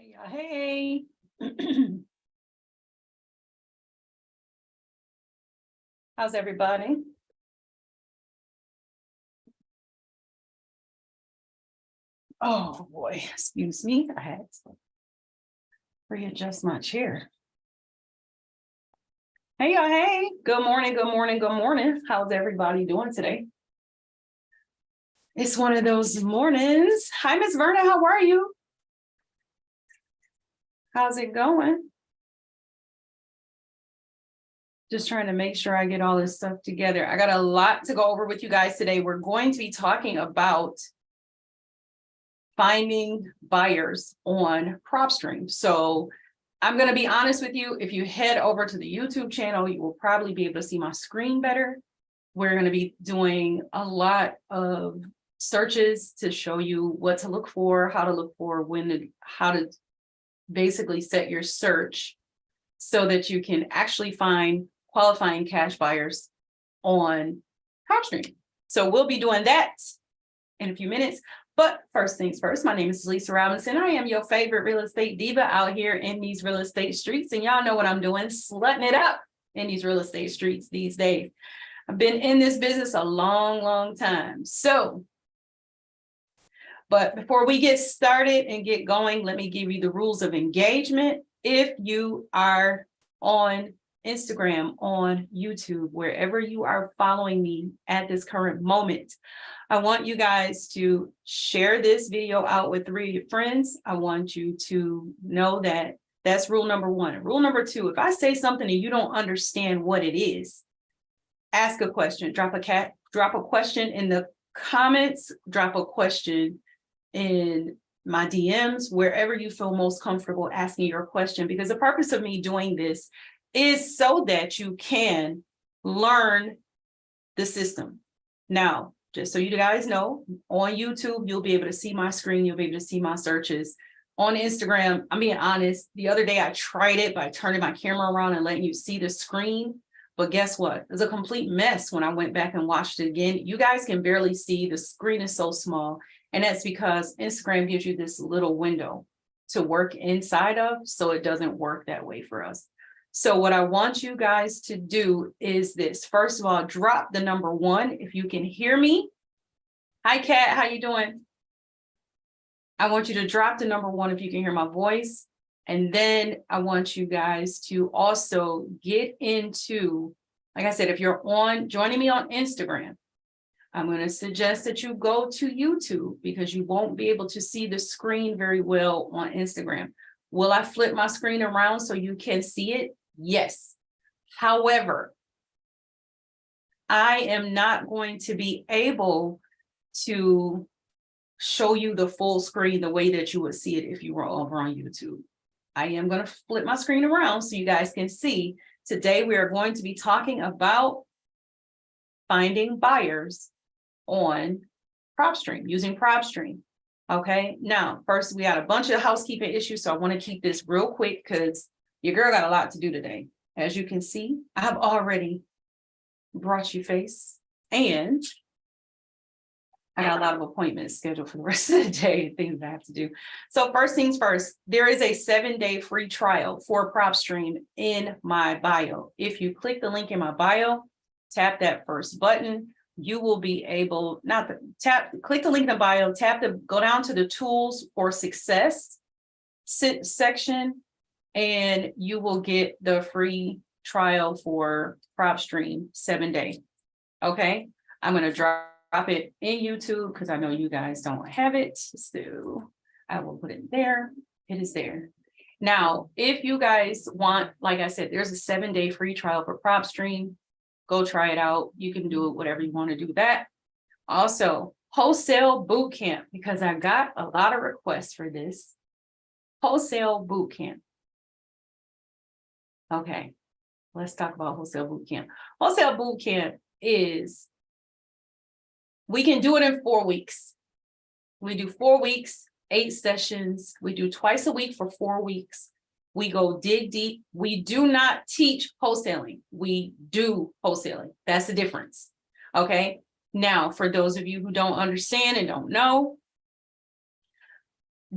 Hey. How's everybody? Oh boy, excuse me. I had to readjust my chair. Hey, y'all. Hey, good morning. Good morning. Good morning. How's everybody doing today? It's one of those mornings. Hi, Miss Verna. How are you? How's it going? Just trying to make sure I get all this stuff together. I got a lot to go over with you guys today. We're going to be talking about finding buyers on PropStream. So I'm going to be honest with you. If you head over to the YouTube channel, you will probably be able to see my screen better. We're going to be doing a lot of searches to show you what to look for, how to look for, how to basically set your search so that you can actually find qualifying cash buyers on PropStream. So we'll be doing that in a few minutes. But first things first, my name is Lisa Robinson. I am your favorite real estate diva out here in these real estate streets. And y'all know what I'm doing, slutting it up in these real estate streets these days. I've been in this business a long, long time. But before we get started and get going, let me give you the rules of engagement. If you are on Instagram, on YouTube, wherever you are following me at this current moment, I want you guys to share this video out with 3 of your friends. I want you to know that that's rule number 1. Rule number 2, if I say something and you don't understand what it is, ask a question, drop a question in the comments, drop a question in my DMs, wherever you feel most comfortable asking your question, because the purpose of me doing this is so that you can learn the system. Now, just so you guys know, on YouTube, you'll be able to see my screen. You'll be able to see my searches. On Instagram, I'm being honest, the other day I tried it by turning my camera around and letting you see the screen. But guess what? It was a complete mess when I went back and watched it again. You guys can barely see. The screen is so small. And that's because Instagram gives you this little window to work inside of, so it doesn't work that way for us. So what I want you guys to do is this. First of all, drop the number 1 if you can hear me. Hi, Kat. How you doing? I want you to drop the number 1 if you can hear my voice. And then I want you guys to also get into, like I said, if you're joining me on Instagram, I'm going to suggest that you go to YouTube because you won't be able to see the screen very well on Instagram. Will I flip my screen around so you can see it? Yes. However, I am not going to be able to show you the full screen the way that you would see it if you were over on YouTube. I am going to flip my screen around so you guys can see. Today, we are going to be talking about finding buyers on PropStream, using PropStream. Okay, now, first, we got a bunch of housekeeping issues, so I want to keep this real quick because your girl got a lot to do today. As you can see, I have already brought you face, and I got a lot of appointments scheduled for the rest of the day, things I have to do. So first things first, there is a 7-day free trial for PropStream in my bio. If you click the link in my bio, tap that first button, you will be able, click the link in the bio, go down to the tools for success section, and you will get the free trial for PropStream 7-day. Okay, I'm going to drop it in YouTube because I know you guys don't have it. So I will put it there. It is there. Now, if you guys want, like I said, there's a 7-day free trial for PropStream. Go try it out. You can do it whatever you want to do with that. Also, wholesale boot camp, because I got a lot of requests for this. Wholesale boot camp. Okay, let's talk about wholesale boot camp. Wholesale boot camp is, we can do it in 4 weeks. We do 4 weeks, 8 sessions. We do twice a week for 4 weeks. We go dig deep. We do not teach wholesaling. We do wholesaling. That's the difference. Okay. Now, for those of you who don't understand and don't know,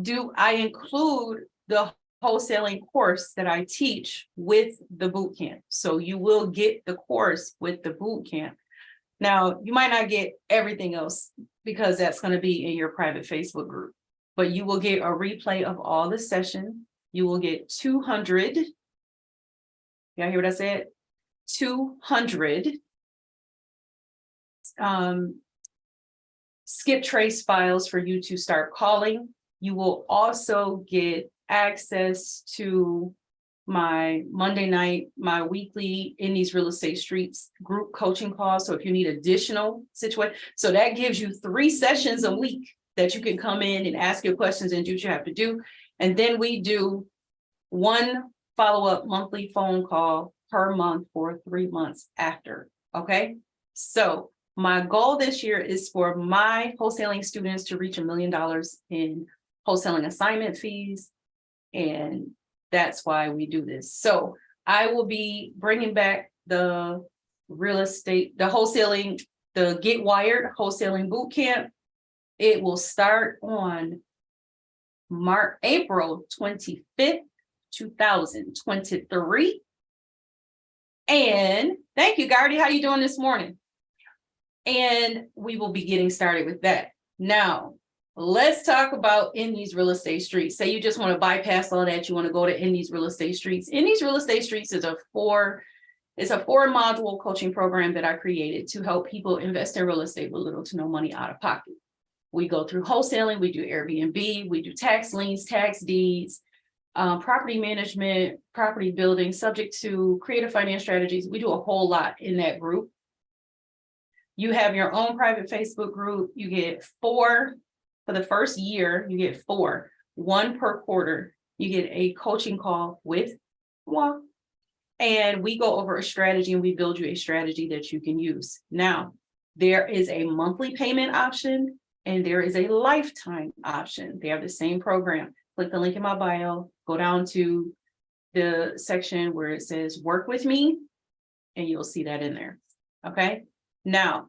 do I include the wholesaling course that I teach with the boot camp. So you will get the course with the boot camp. Now, you might not get everything else because that's going to be in your private Facebook group, but you will get a replay of all the sessions. You will get 200. Y'all hear what I said? 200 skip trace files for you to start calling. You will also get access to my Monday night, my weekly In These Real Estate Streets group coaching calls. So if you need additional situation, so that gives you 3 sessions a week that you can come in and ask your questions and do what you have to do. And then we do 1 follow-up monthly phone call per month for 3 months after. Okay. So my goal this year is for my wholesaling students to reach $1 million in wholesaling assignment fees. And that's why we do this. So I will be bringing back the real estate, the wholesaling, the Get Wired wholesaling boot camp. It will start on April 25th, 2023. And thank you, Gardy. How you doing this morning? And we will be getting started with that. Now, let's talk about In These Real Estate Streets. Say you just want to bypass all that. You want to go to In These Real Estate Streets. In These Real Estate Streets is a 4-module coaching program that I created to help people invest in real estate with little to no money out of pocket. We go through wholesaling, we do Airbnb, we do tax liens, tax deeds, property management, property building, subject to creative finance strategies. We do a whole lot in that group. You have your own private Facebook group. You get 4 for the first year. You get 4, 1 per quarter. You get a coaching call with one, and we go over a strategy and we build you a strategy that you can use. Now, there is a monthly payment option and there is a lifetime option. They have the same program. Click the link in my bio, go down to the section where it says work with me, and you'll see that in there. Okay. Now,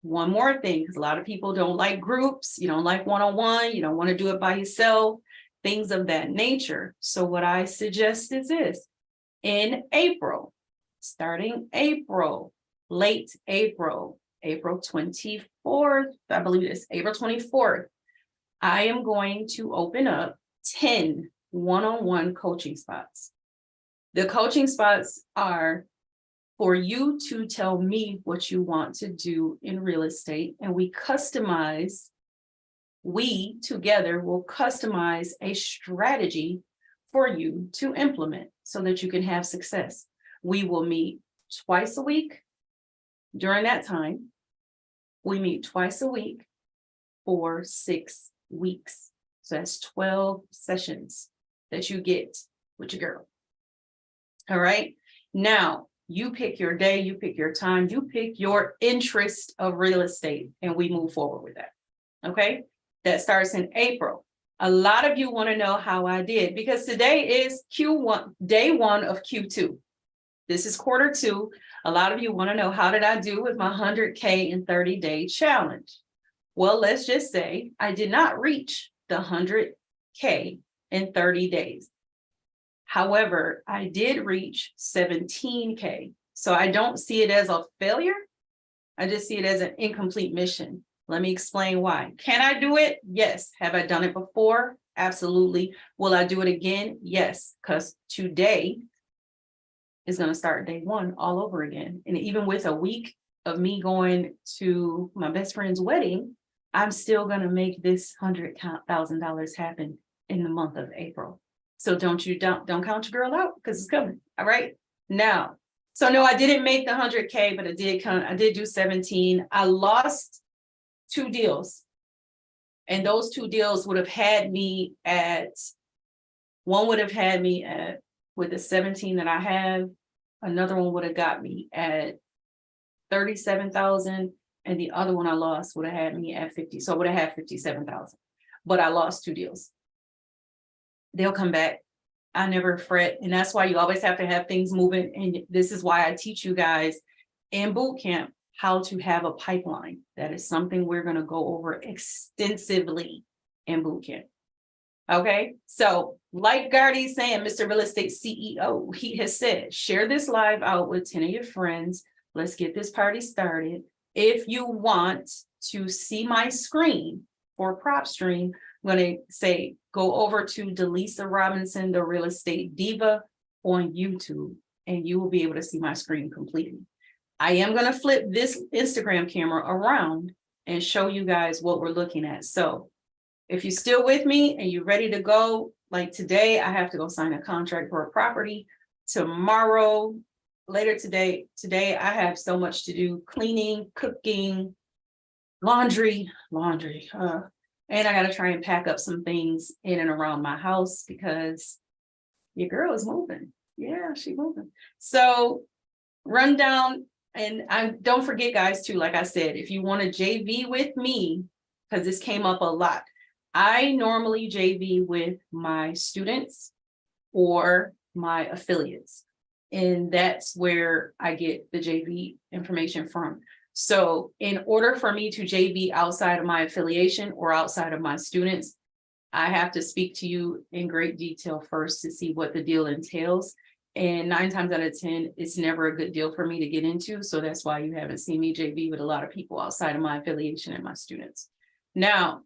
one more thing, because a lot of people don't like groups, you don't like one-on-one, you don't want to do it by yourself, things of that nature. So what I suggest is this: in April, starting April, late April, April 24th, I believe it's April 24th, I am going to open up 10 one-on-one coaching spots. The coaching spots are for you to tell me what you want to do in real estate, and we together will customize a strategy for you to implement so that you can have success. We will meet twice a week during that time. We meet twice a week for 6 weeks. So that's 12 sessions that you get with your girl. All right. Now, you pick your day, you pick your time, you pick your interest of real estate, and we move forward with that. Okay. That starts in April. A lot of you want to know how I did, because today is Q1, day 1 of Q2. This is quarter 2. A lot of you want to know, how did I do with my 100K in 30-day challenge? Well, let's just say I did not reach the 100K in 30 days. However, I did reach 17K. So I don't see it as a failure. I just see it as an incomplete mission. Let me explain why. Can I do it? Yes. Have I done it before? Absolutely. Will I do it again? Yes, because today is going to start day 1 all over again. And even with a week of me going to my best friend's wedding, I'm still going to make this $100,000 happen in the month of April. So don't count your girl out, because it's coming. All right. Now, so no, I didn't make the 100K, but I did do 17. I lost 2 deals. And those 2 deals would have had me at, one would have had me at, with the 17 that I have, another one would have got me at 37,000, and the other one I lost would have had me at 50. So I would have had 57,000, but I lost 2 deals. They'll come back. I never fret. And that's why you always have to have things moving. And this is why I teach you guys in boot camp how to have a pipeline. That is something we're going to go over extensively in boot camp. Okay, so like Gardy's saying, Mr. Real Estate CEO, he has said, share this live out with 10 of your friends. Let's get this party started. If you want to see my screen for PropStream, I'm going to say, go over to Delisa Robinson, the Real Estate Diva on YouTube, and you will be able to see my screen completely. I am going to flip this Instagram camera around and show you guys what we're looking at. So if you're still with me and you're ready to go, like today, I have to go sign a contract for a property. Tomorrow, later today, I have so much to do: cleaning, cooking, laundry, and I got to try and pack up some things in and around my house because your girl is moving. Yeah, she's moving. So run down, and don't forget, guys, too, like I said, if you want to JV with me, because this came up a lot. I normally JV with my students or my affiliates, and that's where I get the JV information from. So in order for me to JV outside of my affiliation or outside of my students, I have to speak to you in great detail first to see what the deal entails. And 9 times out of 10, it's never a good deal for me to get into. So that's why you haven't seen me JV with a lot of people outside of my affiliation and my students. Now,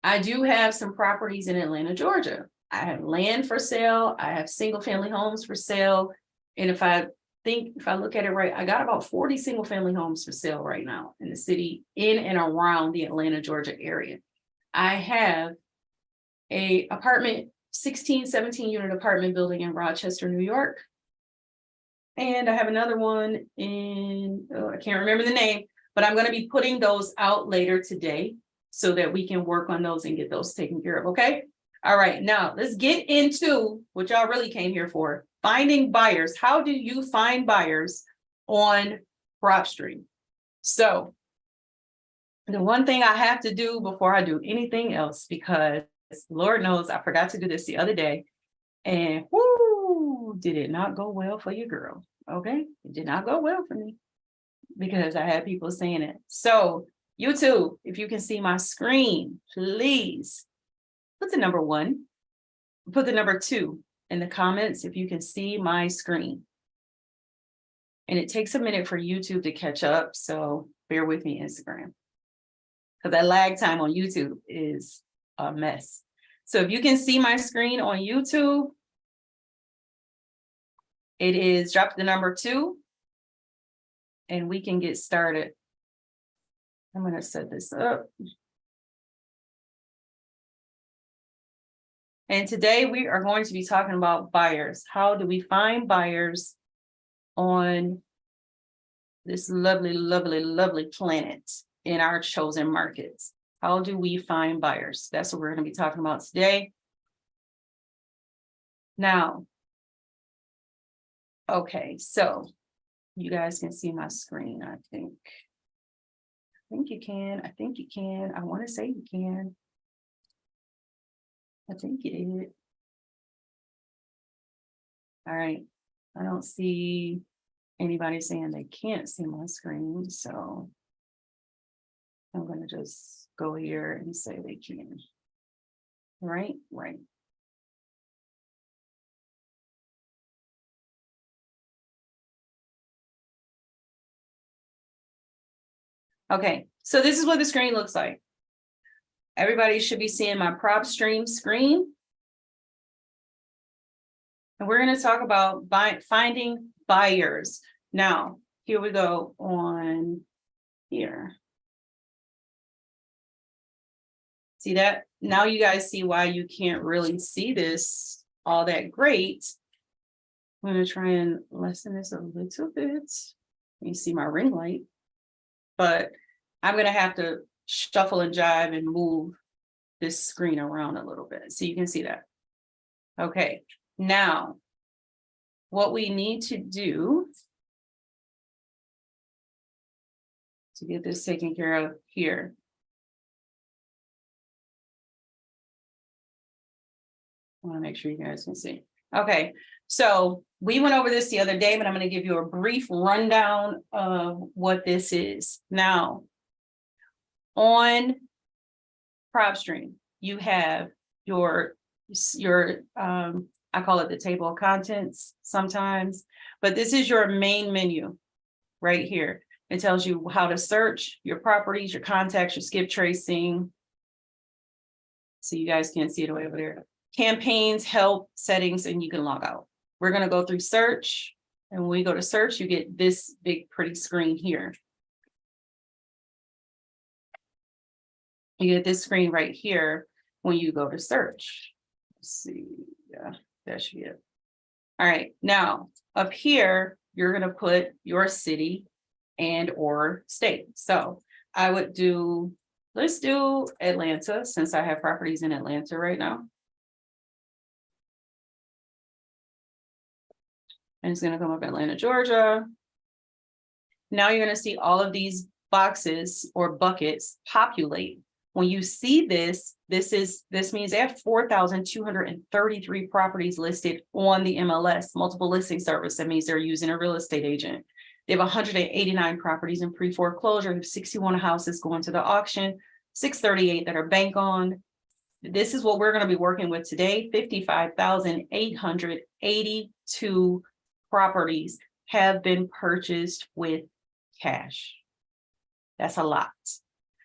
I do have some properties in Atlanta, Georgia. I have land for sale. I have single family homes for sale. And if I look at it right, I got about 40 single family homes for sale right now in the city, in and around the Atlanta, Georgia area. I have a 17 unit apartment building in Rochester, New York. And I have another one in, I can't remember the name, but I'm going to be putting those out later today so that we can work on those and get those taken care of. Okay. All right. Now let's get into what y'all really came here for: finding buyers. How do you find buyers on PropStream? So the one thing I have to do before I do anything else, because Lord knows I forgot to do this the other day, and whoo, did it not go well for your girl? Okay. It did not go well for me because I had people saying it. So YouTube, if you can see my screen, please put the number 1, put the number 2 in the comments if you can see my screen. And it takes a minute for YouTube to catch up, so bear with me, Instagram, because that lag time on YouTube is a mess. So if you can see my screen on YouTube, it is drop the number 2 and we can get started. I'm going to set this up. And today we are going to be talking about buyers. How do we find buyers on this lovely, lovely, lovely planet in our chosen markets? How do we find buyers? That's what we're going to be talking about today. Now, okay, so you guys can see my screen, I think. I think you can. I want to say you can. I think you did. All right. I don't see anybody saying they can't see my screen, so I'm going to just go here and say they can. Right. Okay, so this is what the screen looks like. Everybody should be seeing my PropStream screen. And we're going to talk about finding buyers. Now, here we go on here. See that? Now you guys see why you can't really see this all that great. I'm going to try and lessen this a little bit. You see my ring light, but I'm going to have to shuffle and jive and move this screen around a little bit so you can see that. Okay, now what we need to do to get this taken care of here. I want to make sure you guys can see. Okay, so we went over this the other day, but I'm going to give you a brief rundown of what this is. Now, on PropStream, you have your your, I call it the table of contents sometimes, but this is your main menu right here. It tells you how to search your properties, your contacts, your skip tracing. So you guys can't see it way over there. Campaigns, help, settings, and you can log out. We're going to go through search. And when we go to search, you get this big, pretty screen here. You get this screen right here when you go to search. Let's see. Yeah, that should be it. All right. Now, up here, you're going to put your city and or state. So I would do, let's do Atlanta, since I have properties in Atlanta right now. And it's going to come up Atlanta, Georgia. Now you're going to see all of these boxes or buckets populate. When you see this, this means they have 4,233 properties listed on the MLS, multiple listing service. That means they're using a real estate agent. They have 189 properties in pre-foreclosure, 61 houses going to the auction, 638 that are bank on. This is what we're going to be working with today. 55,882 properties have been purchased with cash. That's a lot.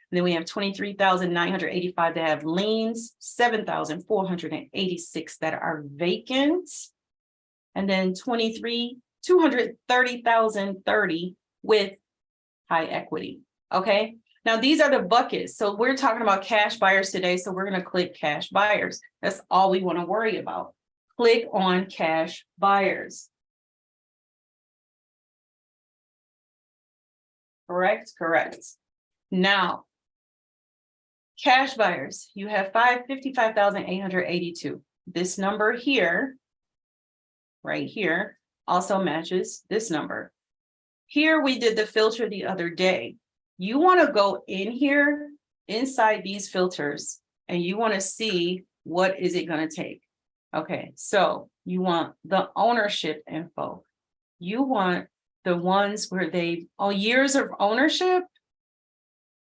And then we have 23,985 that have liens, 7,486 that are vacant, and then 230,030 with high equity. Okay. Now these are the buckets. So we're talking about cash buyers today. So we're going to click cash buyers. That's all we want to worry about. Click on cash buyers. Correct. Correct. Now, cash buyers, you have 55,882. This number here, right here, also matches this number. Here we did the filter the other day. You want to go in here, inside these filters, and you want to see what is it going to take. Okay, so you want the ownership info. You want the ones where they, years of ownership.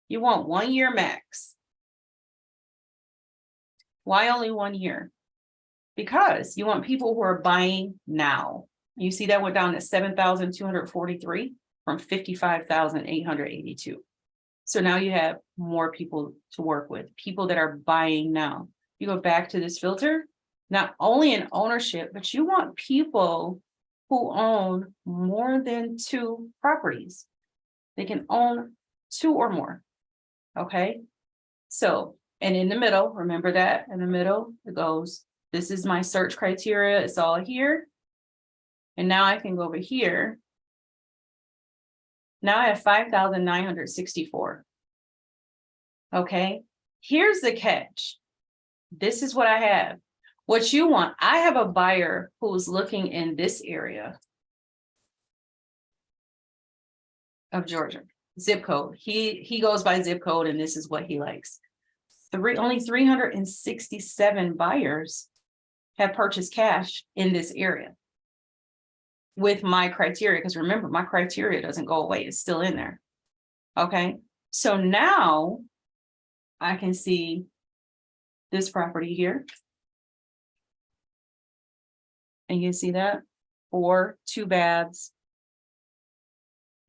You want 1 year max. Why only 1 year? Because you want people who are buying now. You see that went down to 7,243 from 55,882. So now you have more people to work with, people that are buying now. You go back to this filter, not only in ownership, but you want people who own more than 2 properties. They can own 2 or more. Okay. So, and in the middle, remember that in the middle, it goes, this is my search criteria. It's all here. And now I can go over here. Now I have 5,964. Okay. Here's the catch. This is what I have. What you want, I have a buyer who's looking in this area of Georgia, zip code. He goes by zip code, and this is what he likes. Only 367 buyers have purchased cash in this area with my criteria, because remember, my criteria doesn't go away. It's still in there. Okay. So now I can see this property here. And you see that, 4 2 baths.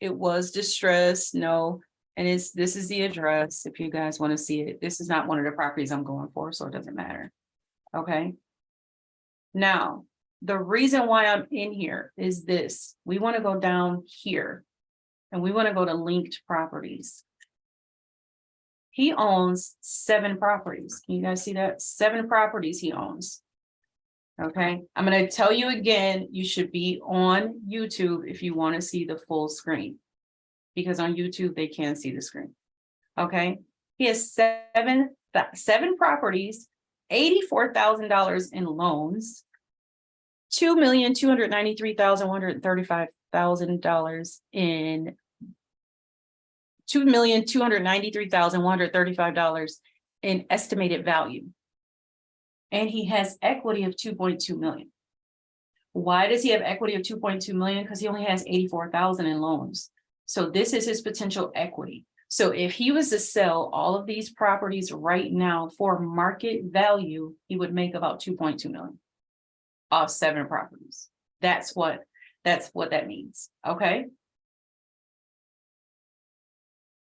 It was distressed, no. And this is the address if you guys want to see it. This is not one of the properties I'm going for, so it doesn't matter. Okay. Now, the reason why I'm in here is this. We want to go down here and we want to go to linked properties. He owns 7 properties. Can you guys see that? 7 properties he owns. Okay, I'm going to tell you again, you should be on YouTube if you want to see the full screen, because on YouTube, they can't see the screen. Okay, he has 7 properties, $84,000 in loans, $2,293,135 in $2,293,135 in estimated value. And he has equity of 2.2 million. Why does he have equity of 2.2 million? Because he only has 84,000 in loans. So this is his potential equity. So if he was to sell all of these properties right now for market value, he would make about 2.2 million off 7 properties. That's what that means. Okay.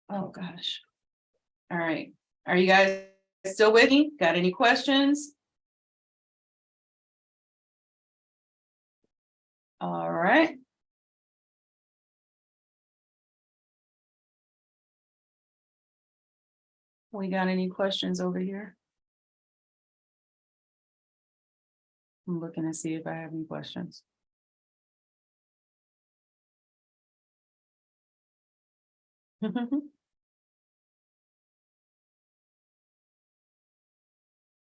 Oh gosh. All right. Are you guys still with me? Got any questions? All right. We got any questions over here? I'm looking to see if I have any questions.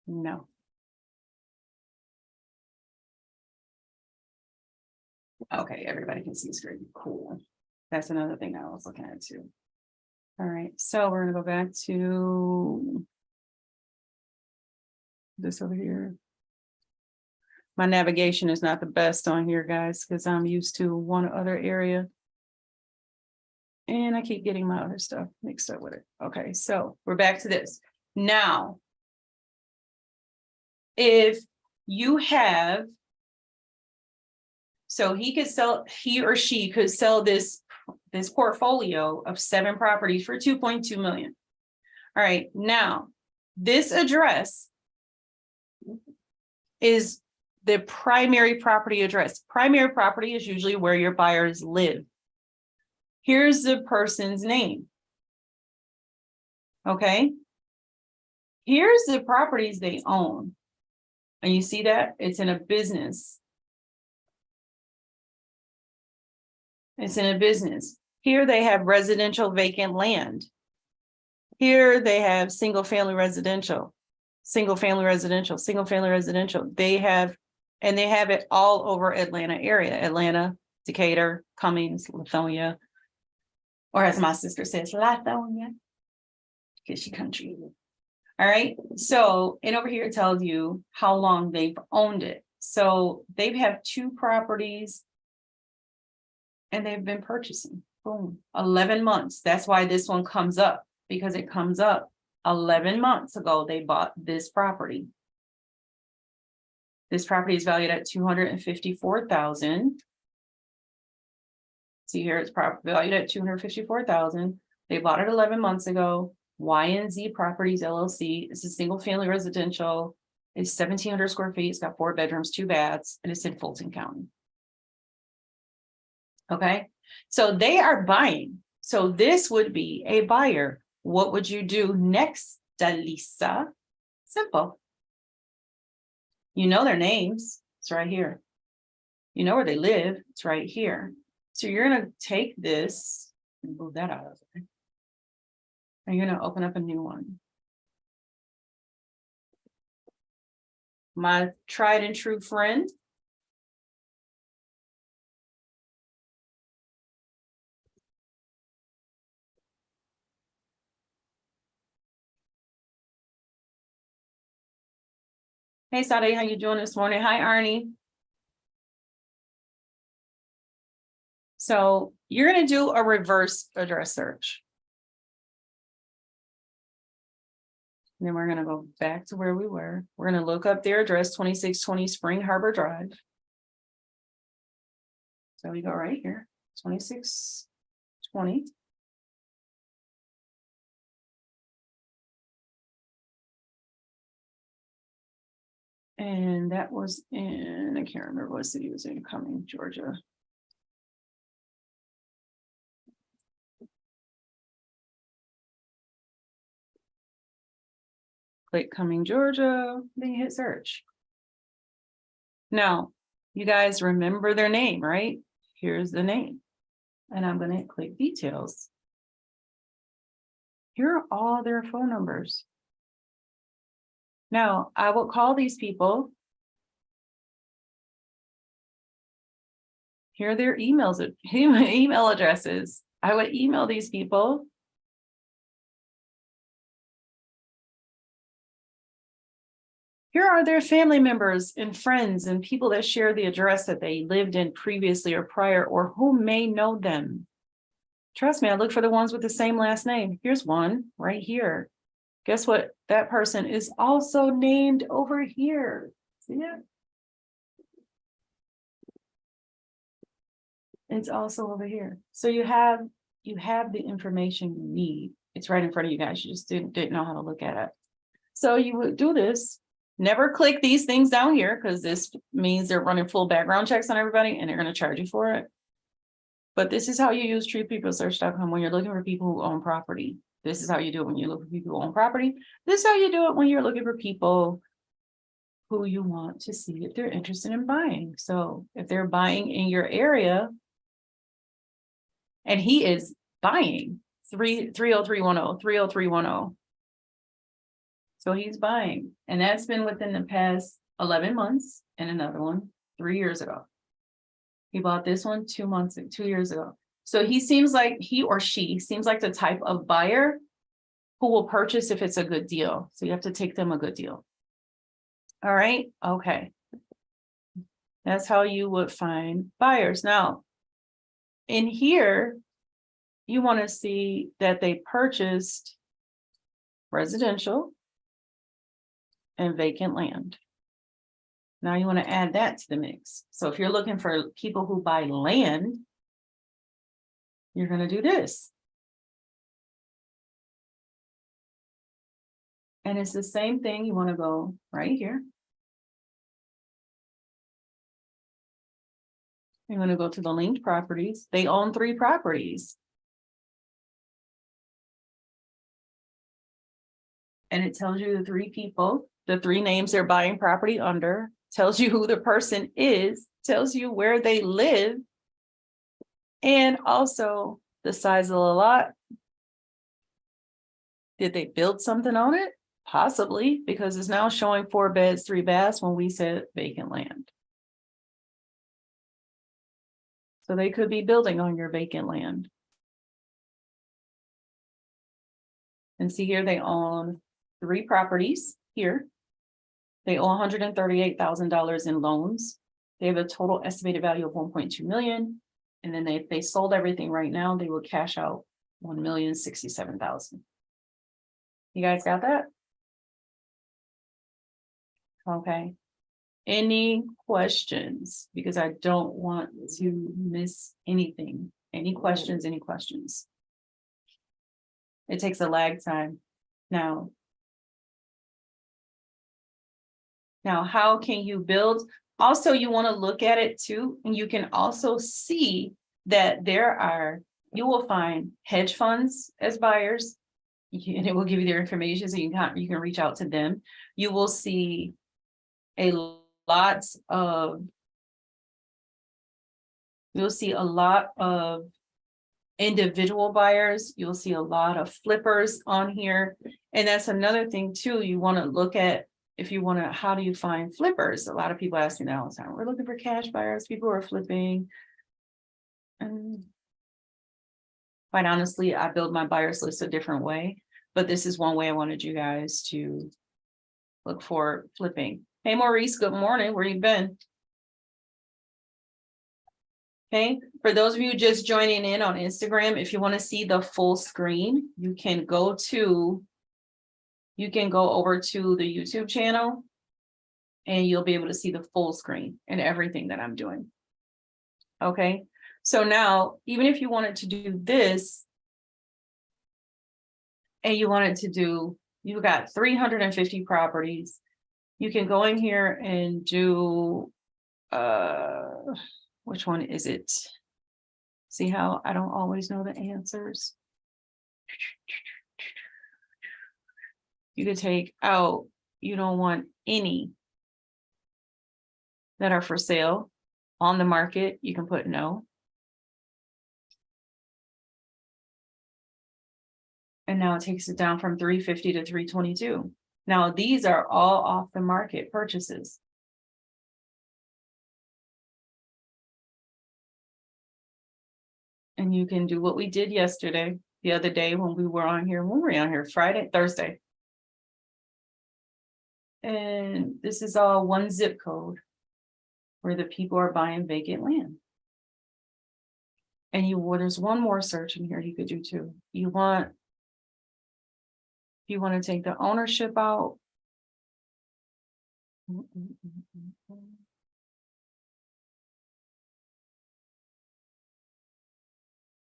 No. Okay, everybody can see the screen. Cool. That's another thing I was looking at too. All right, so we're gonna go back to this over here. My navigation is not the best on here, guys, because I'm used to one other area. And I keep getting my other stuff mixed up with it. Okay, so we're back to this. Now, if you have, so he or she could sell this portfolio of 7 properties for 2.2 million. All right, now this address is the primary property address. Primary property is usually where your buyers live. Here's the person's name. Okay. Here's the properties they own. And you see that? It's in a business. It's in a business. Here they have residential vacant land. Here they have single family residential, single family residential, single family residential. They have it all over Atlanta area, Atlanta, Decatur, Cummings, Lithonia, or as my sister says, Lithonia, because she country. All right. So, and over here it tells you how long they've owned it. So they have 2 properties and they've been purchasing. Boom, 11 months. That's why this one comes up, because it comes up 11 months ago. They bought this property. This property is valued at $254,000. See here, it's valued at $254,000. They bought it 11 months ago. Y&Z Properties LLC. It's a single family residential. It's 1,700 square feet. It's got 4 bedrooms, 2 baths, and it's in Fulton County. Okay, so they are buying. So this would be a buyer. What would you do next, Dalisa? Simple. You know their names. It's right here. You know where they live. It's right here. So you're going to take this and move that out of there. And you're going to open up a new one. My tried and true friend. Hey, Sade, how you doing this morning? Hi, Arnie. So you're going to do a reverse address search. And then we're going to go back to where we were. We're going to look up their address, 2620 Spring Harbor Drive. So we go right here, 2620. And that was in, I can't remember what city it was in, Cumming, Georgia. Click Cumming, Georgia, then you hit search. Now, you guys remember their name, right? Here's the name. And I'm going to click details. Here are all their phone numbers. Now, I will call these people. Here are their email addresses. I would email these people. Here are their family members and friends and people that share the address that they lived in previously or prior, or who may know them. Trust me, I look for the ones with the same last name. Here's one right here. Guess what? That person is also named over here. See it? It's also over here. So you have the information you need. It's right in front of you guys. You just didn't know how to look at it. So you would do this. Never click these things down here because this means they're running full background checks on everybody and they're going to charge you for it. But this is how you use TruePeopleSearch.com when you're looking for people who own property. This is how you do it when you look for people who own property. This is how you do it when you're looking for people who you want to see if they're interested in buying. So if they're buying in your area, and he is buying 30310. So he's buying, and that's been within the past 11 months, and another one 3 years ago. He bought this one 2 years ago. So he or she seems like the type of buyer who will purchase if it's a good deal. So you have to take them a good deal. All right. Okay. That's how you would find buyers. Now, in here, you want to see that they purchased residential and vacant land. Now you want to add that to the mix. So if you're looking for people who buy land, you're going to do this. And it's the same thing. You want to go right here. You're going to go to the linked properties. They own 3 properties. And it tells you the 3 people, the 3 names they're buying property under, tells you who the person is, tells you where they live, and also the size of the lot. Did they build something on it? Possibly, because it's now showing 4 beds, 3 baths when we said vacant land. So they could be building on your vacant land. And see here, they own 3 properties here. They owe $138,000 in loans. They have a total estimated value of 1.2 million. And then if they sold everything right now, they will cash out 1,067,000. You guys got that? Okay. Any questions? Because I don't want to miss anything. Any questions? Any questions? It takes a lag time. Now, how can you build? Also, you want to look at it too, and you can also see that you will find hedge funds as buyers, and it will give you their information so you can reach out to them. You will see a lot of individual buyers. You'll see a lot of flippers on here. And that's another thing too. You want to look at, how do you find flippers? A lot of people ask me that all the time. We're looking for cash buyers, people who are flipping. And quite honestly, I build my buyers list a different way, but this is one way I wanted you guys to look for flipping. Hey, Maurice, good morning. Where you been? Okay, for those of you just joining in on Instagram, if you want to see the full screen, you can go over to the YouTube channel and you'll be able to see the full screen and everything that I'm doing. Okay, so now, even if you wanted to do this and you got 350 properties, you can go in here and do, which one is it? See how I don't always know the answers? You could take out, you don't want any that are for sale on the market. You can put no. And now it takes it down from 350 to 322. Now these are all off the market purchases. And you can do what we did the other day when we were on here. When were we on here? Thursday. And this is all one zip code where the people are buying vacant land. And well, there's one more search in here you could do too. You want to take the ownership out.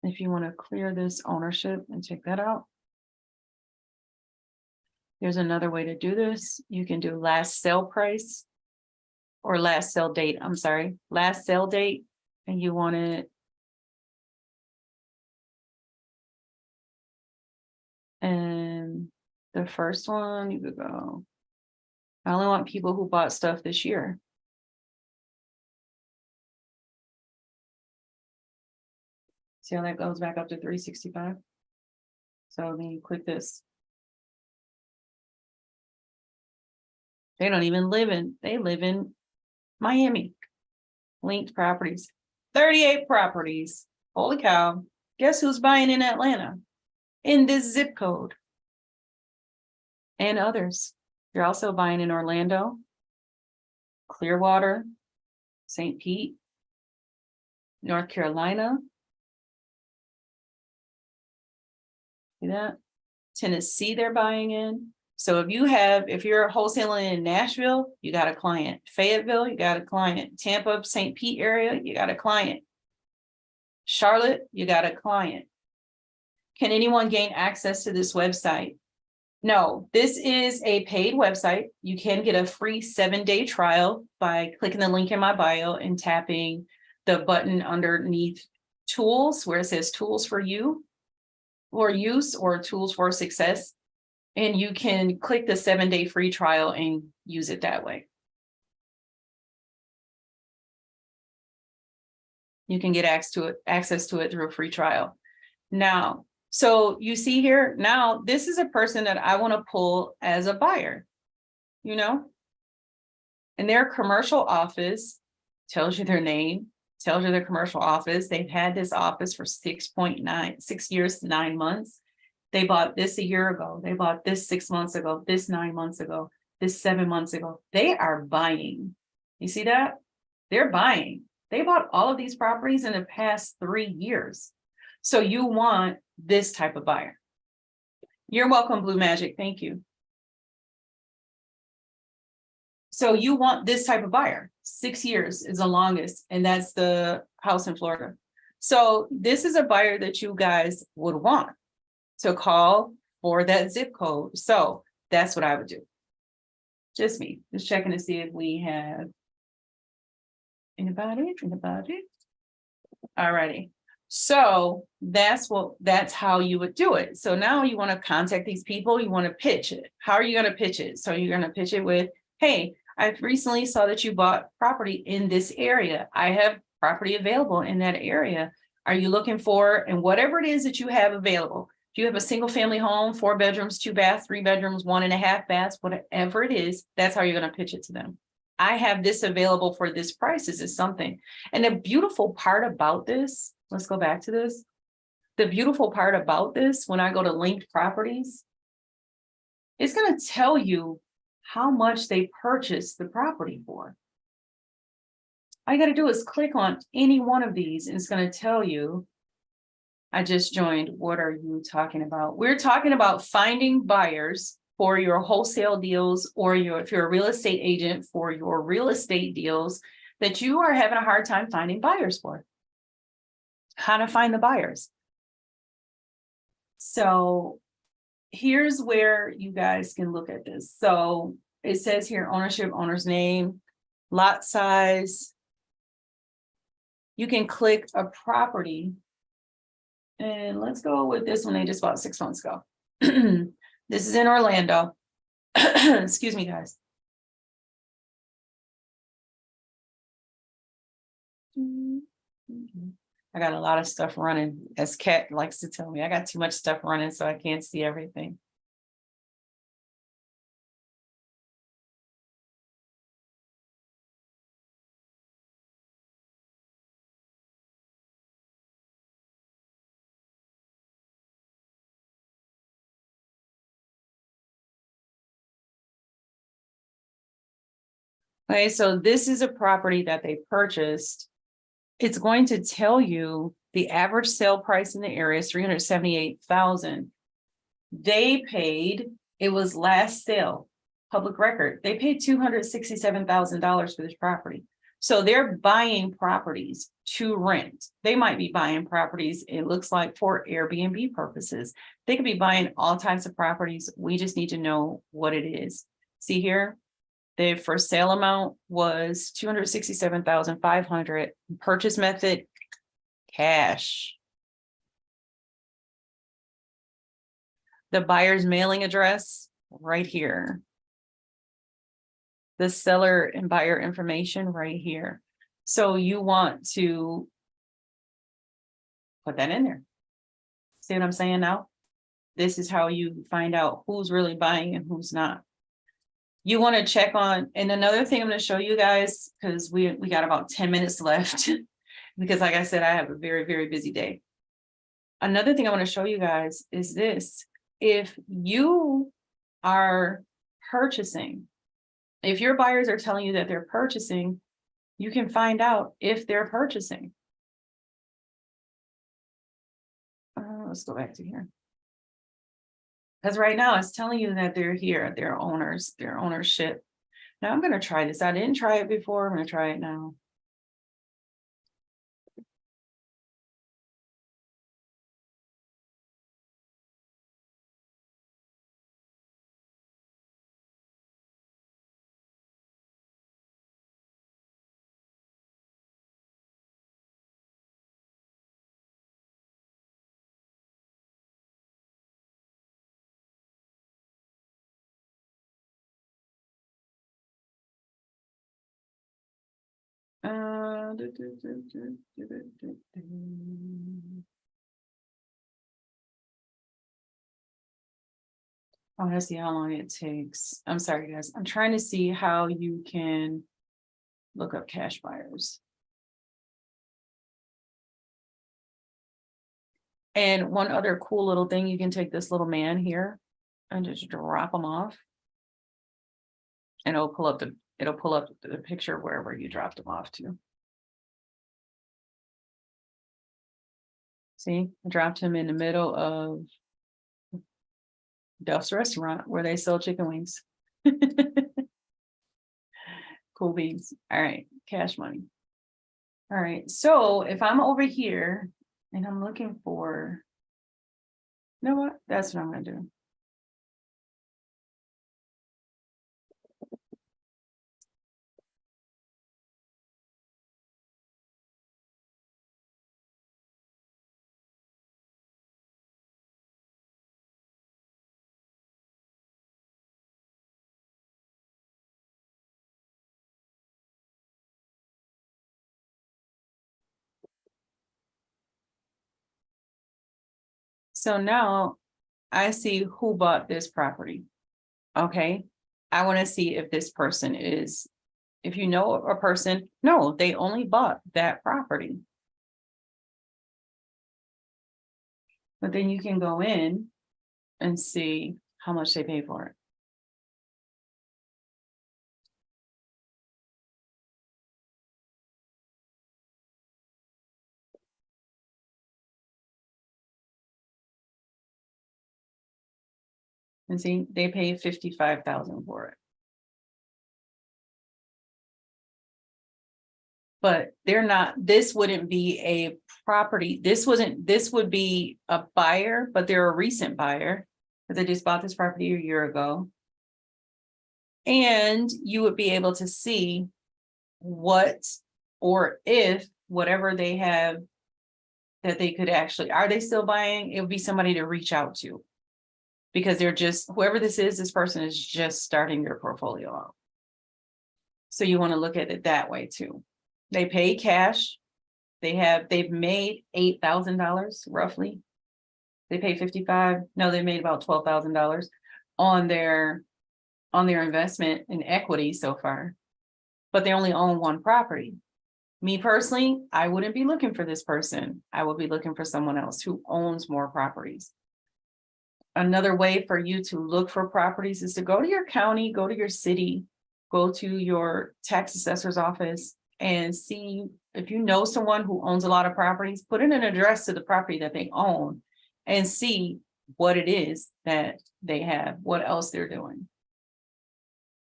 If you want to clear this ownership and take that out. There's another way to do this. You can do last sale price or last sale date. I'm sorry, last sale date. And you want it. And the first one, you could go. I only want people who bought stuff this year. See how that goes back up to 365? So then you click this. They don't even they live in Miami. Linked properties, 38 properties. Holy cow. Guess who's buying in Atlanta? In this zip code. And others. You're also buying in Orlando, Clearwater, St. Pete, North Carolina. See that? Tennessee, they're buying in. So if you're wholesaling in Nashville, you got a client. Fayetteville, you got a client. Tampa, St. Pete area, you got a client. Charlotte, you got a client. Can anyone gain access to this website? No, this is a paid website. You can get a free 7-day trial by clicking the link in my bio and tapping the button underneath tools where it says tools for you or use or tools for success. And you can click the 7-day free trial and use it that way. You can get access to it through a free trial. Now, so you see here, now this is a person that I want to pull as a buyer, and their commercial office tells you their name, tells you their commercial office. They've had this office for 6 years, 9 months. They bought this a year ago. They bought this 6 months ago, this 9 months ago, this 7 months ago. They are buying. You see that? They're buying. They bought all of these properties in the past 3 years. So you want this type of buyer. You're welcome, Blue Magic. Thank you. So you want this type of buyer. 6 years is the longest, and that's the house in Florida. So this is a buyer that you guys would want to call for that zip code. So that's what I would do. Just me, just checking to see if we have anybody. All righty. So that's how you would do it. So now you want to contact these people, you want to pitch it. How are you going to pitch it? So you're going to pitch it with, hey, I recently saw that you bought property in this area. I have property available in that area. Are you looking for, and whatever it is that you have available, if you have a single family home, 4 bedrooms, 2 baths, 3 bedrooms, 1.5 baths, whatever it is, that's how you're going to pitch it to them. I have this available for this price. Is this something? And the beautiful part about this, let's go back to this. The beautiful part about this, when I go to linked properties, it's going to tell you how much they purchased the property for. All you got to do is click on any one of these and it's going to tell you. I just joined. What are you talking about? We're talking about finding buyers for your wholesale deals, or if you're a real estate agent, for your real estate deals that you are having a hard time finding buyers for. How to find the buyers. So here's where you guys can look at this. So it says here, ownership, owner's name, lot size. You can click a property. And let's go with this one they just bought 6 months ago. This is in Orlando. Excuse me, guys. I got a lot of stuff running, as Kat likes to tell me. I got too much stuff running, so I can't see everything. Okay, so this is a property that they purchased. It's going to tell you The average sale price in the area is $378,000. They paid, it was last sale, public record, they paid $267,000 for this property. So they're buying properties to rent. They might be buying properties, it looks like, for Airbnb purposes. They could be buying all types of properties. We just need to know what it is. See here, the for sale amount was $267,500. Purchase method, cash. The buyer's mailing address, right here. The seller and buyer information right here. So you want to put that in there. See what I'm saying now? This is how you find out who's really buying and who's not. You want to check on, and another thing I'm going to show you guys, because we got about 10 minutes left, because like I said, I have a very, very busy day. Another thing I want to show you guys is this. If you are purchasing, if your buyers are telling you that they're purchasing, you can find out if they're purchasing. Let's go back to here. Because right now it's telling you that they're here, they're owners, their ownership. Now I'm going to try this. I didn't try it before. I'm going to try it now. I want to see how long it takes. I'm sorry, guys. I'm trying to see how you can look up cash buyers. And one other cool little thing, you can take this little man here and just drop him off. And it'll pull up the picture wherever you dropped him off to. See, I dropped him in the middle of Duff's restaurant where they sell chicken wings. Cool beans. All right, cash money. All right, so if I'm over here and I'm looking for, you know what? That's what I'm gonna do. So now I see who bought this property. Okay. I want to see if this person is, if you know a person, no, they only bought that property. But then you can go in and see how much they pay for it. And see, they paid $55,000 for it. But they're not, this wouldn't be a property. This would be a buyer, but they're a recent buyer because they just bought this property a year ago. And you would be able to see what, or if whatever they have that they could actually, are they still buying? It would be somebody to reach out to. Because they're just, whoever this is, this person is just starting their portfolio out. So you want to look at it that way too. They pay cash. They've made $8,000 roughly. They pay 55. No, they made about $12,000 on their investment in equity so far. But they only own one property. Me personally, I wouldn't be looking for this person. I would be looking for someone else who owns more properties. Another way for you to look for properties is to go to your county, go to your city, go to your tax assessor's office and see if you know someone who owns a lot of properties, put in an address to the property that they own and see what it is that they have, what else they're doing.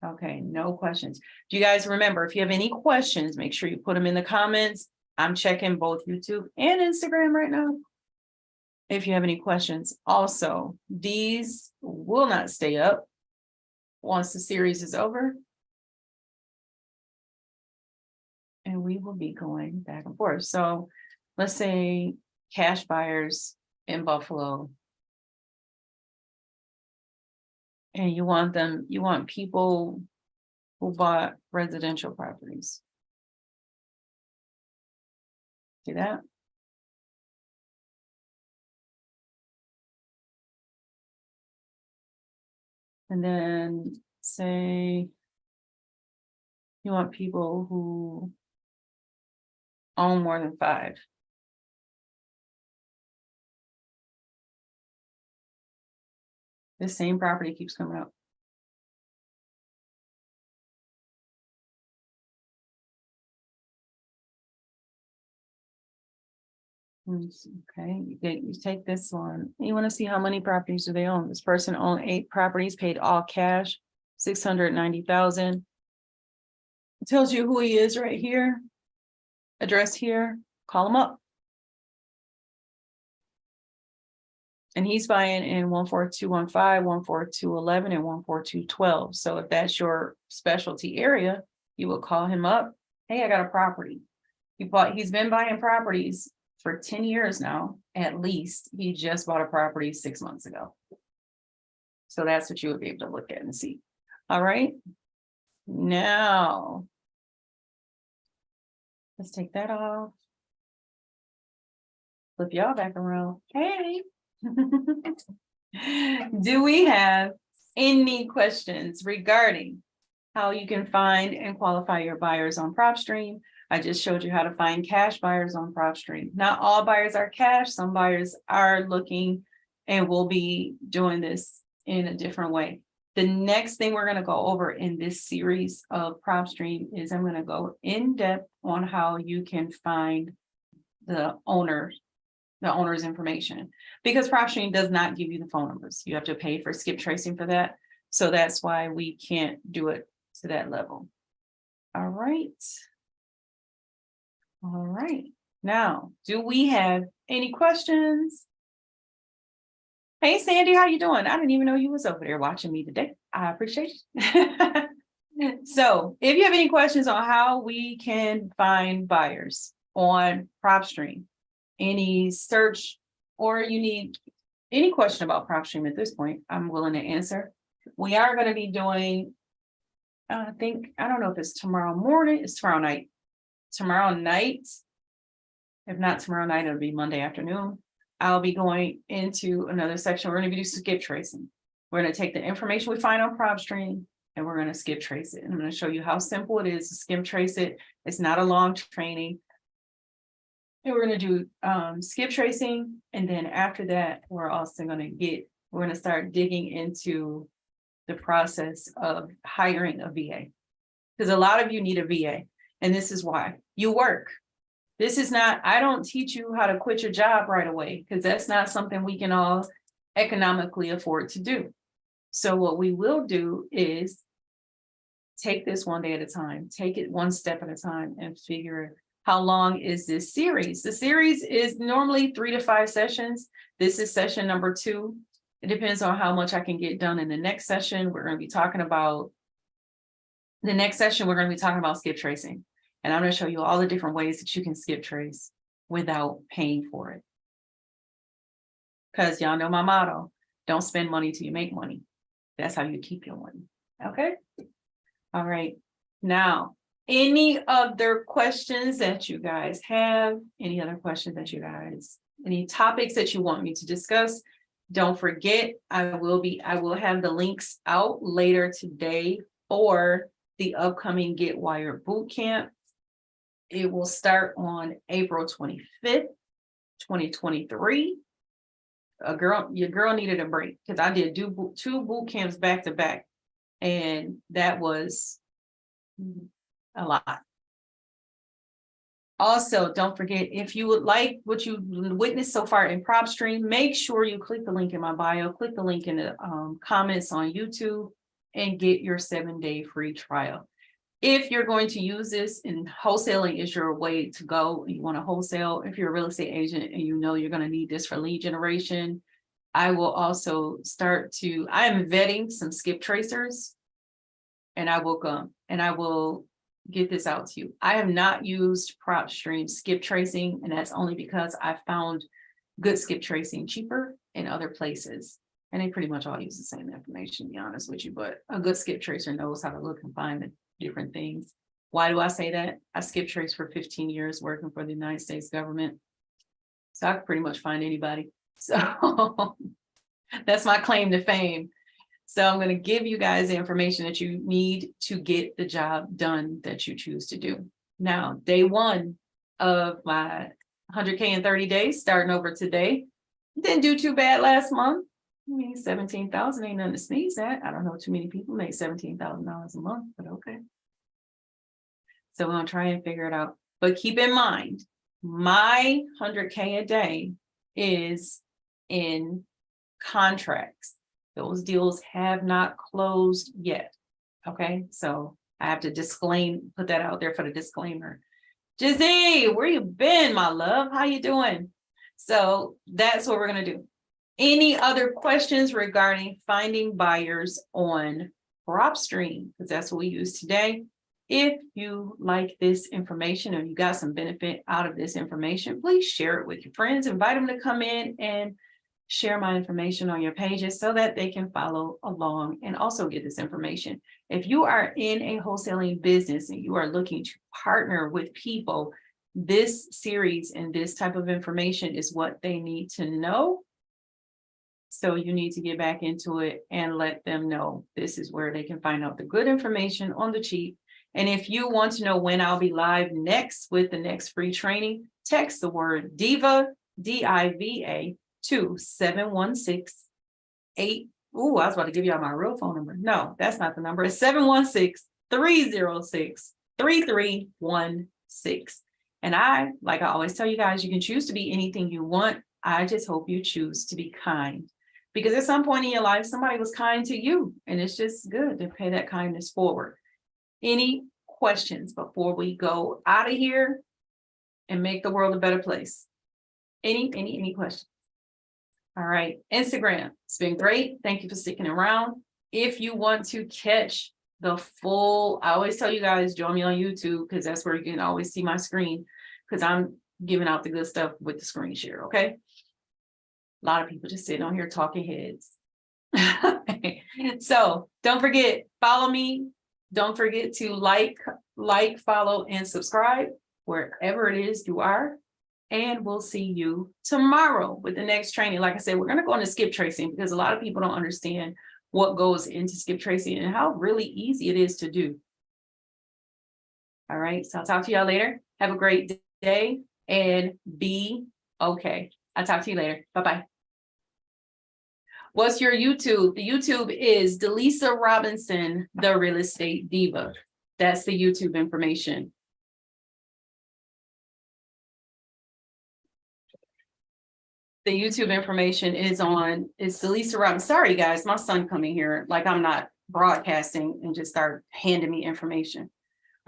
Okay, no questions. Do you guys remember, if you have any questions, make sure you put them in the comments. I'm checking both YouTube and Instagram right now. If you have any questions, also, these will not stay up once the series is over. And we will be going back and forth. So let's say cash buyers in Buffalo. And you want people who bought residential properties. See that? And then say you want people who own more than 5. The same property keeps coming up. Okay, you take this one. You want to see how many properties do they own? This person owned 8 properties, paid all cash, 690,000. It tells you who he is right here. Address here, call him up. And he's buying in 14215, 14211, and 14212. So if that's your specialty area, you will call him up. Hey, I got a property. He's been buying properties for 10 years now, at least. He just bought a property 6 months ago. So that's what you would be able to look at and see. All right. Now, let's take that off. Flip y'all back around. Hey. Do we have any questions regarding how you can find and qualify your buyers on PropStream? I just showed you how to find cash buyers on PropStream. Not all buyers are cash. Some buyers are looking and will be doing this in a different way. The next thing we're going to go over in this series of PropStream is I'm going to go in depth on how you can find the owner's information, because PropStream does not give you the phone numbers. You have to pay for skip tracing for that. So that's why we can't do it to that level. All right. All right. Now, do we have any questions? Hey, Sandy, how you doing? I didn't even know you was over there watching me today. I appreciate it. So if you have any questions on how we can find buyers on PropStream, any search, or you need any question about PropStream at this point, I'm willing to answer. We are going to be doing, I don't know if it's tomorrow morning, it's tomorrow night. Tomorrow night, if not tomorrow night, it'll be Monday afternoon. I'll be going into another section. We're going to do skip tracing. We're going to take the information we find on PropStream and we're going to skip trace it. And I'm going to show you how simple it is to skip trace it. It's not a long training. And we're going to do skip tracing. And then after that, we're going to start digging into the process of hiring a VA. Because a lot of you need a VA. And this is why you work. This is not, I don't teach you how to quit your job right away, because that's not something we can all economically afford to do. So what we will do is take this one day at a time, take it one step at a time and figure how long is this series. The series is normally 3 to 5 sessions. This is session number 2. It depends on how much I can get done in the next session. We're going to be talking about skip tracing. And I'm going to show you all the different ways that you can skip trace without paying for it. Because y'all know my motto, don't spend money till you make money. That's how you keep your money. Okay. All right. Now, any other questions that you guys have? Any other questions that you guys, any topics that you want me to discuss? Don't forget, I will have the links out later today for the upcoming Get Wired Bootcamp. It will start on April 25th, 2023. Your girl needed a break because I did 2 boot camps back to back, and that was a lot. Also, don't forget, if you would like what you witnessed so far in PropStream, make sure you click the link in my bio, click the link in the comments on YouTube, and get your 7-day free trial. If you're going to use this, and wholesaling is your way to go, you want to wholesale, if you're a real estate agent and you know you're going to need this for lead generation, I will also I am vetting some skip tracers, and I will get this out to you. I have not used PropStream skip tracing, and that's only because I found good skip tracing cheaper in other places. And they pretty much all use the same information, to be honest with you, but a good skip tracer knows how to look and find the different things. Why do I say that? I skip traced for 15 years working for the United States government. So I could pretty much find anybody. So that's my claim to fame. So I'm going to give you guys the information that you need to get the job done that you choose to do. Now, day 1 of my 100K in 30 days, starting over today. Didn't do too bad last month. I mean, 17,000 ain't nothing to sneeze at. I don't know too many people make $17,000 a month, but okay. So we're going to try and figure it out. But keep in mind, my 100K a day is in contracts. Those deals have not closed yet. Okay, so I have to put that out there for the disclaimer. Jizzy, where you been, my love? How you doing? So that's what we're gonna do. Any other questions regarding finding buyers on PropStream? Because that's what we use today. If you like this information or you got some benefit out of this information, please share it with your friends. Invite them to come in and share my information on your pages so that they can follow along and also get this information. If you are in a wholesaling business and you are looking to partner with people, this series and this type of information is what they need to know. So you need to get back into it and let them know this is where they can find out the good information on the cheap. And if you want to know when I'll be live next with the next free training, text the word DIVA, DIVA, to 716-8. Ooh, I was about to give y'all my real phone number. No, that's not the number. It's 716-306-3316. And like I always tell you guys, you can choose to be anything you want. I just hope you choose to be kind. Because at some point in your life, somebody was kind to you. And it's just good to pay that kindness forward. Any questions before we go out of here and make the world a better place? Any questions? All right, Instagram, it's been great. Thank you for sticking around. If you want to catch the full, I always tell you guys, join me on YouTube because that's where you can always see my screen because I'm giving out the good stuff with the screen share, okay? A lot of people just sitting on here talking heads. So don't forget, follow me. Don't forget to like, follow, and subscribe wherever it is you are. And we'll see you tomorrow with the next training. Like I said, we're going to go into skip tracing because a lot of people don't understand what goes into skip tracing and how really easy it is to do. All right. So I'll talk to y'all later. Have a great day and be okay. I'll talk to you later. Bye-bye. What's your YouTube? The YouTube is Delisa Robinson, the Real Estate Diva. That's the YouTube information. The YouTube information is Delisa Robinson. Sorry, guys, my son coming here. Like I'm not broadcasting and just start handing me information.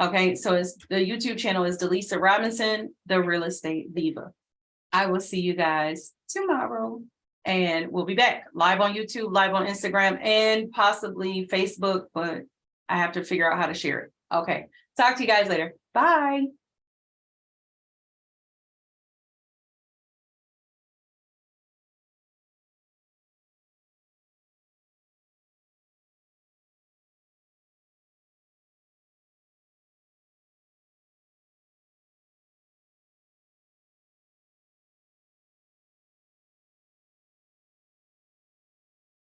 Okay, so the YouTube channel is Delisa Robinson, the Real Estate Diva. I will see you guys tomorrow. And we'll be back live on YouTube, live on Instagram, and possibly Facebook, but I have to figure out how to share it. Okay, talk to you guys later. Bye.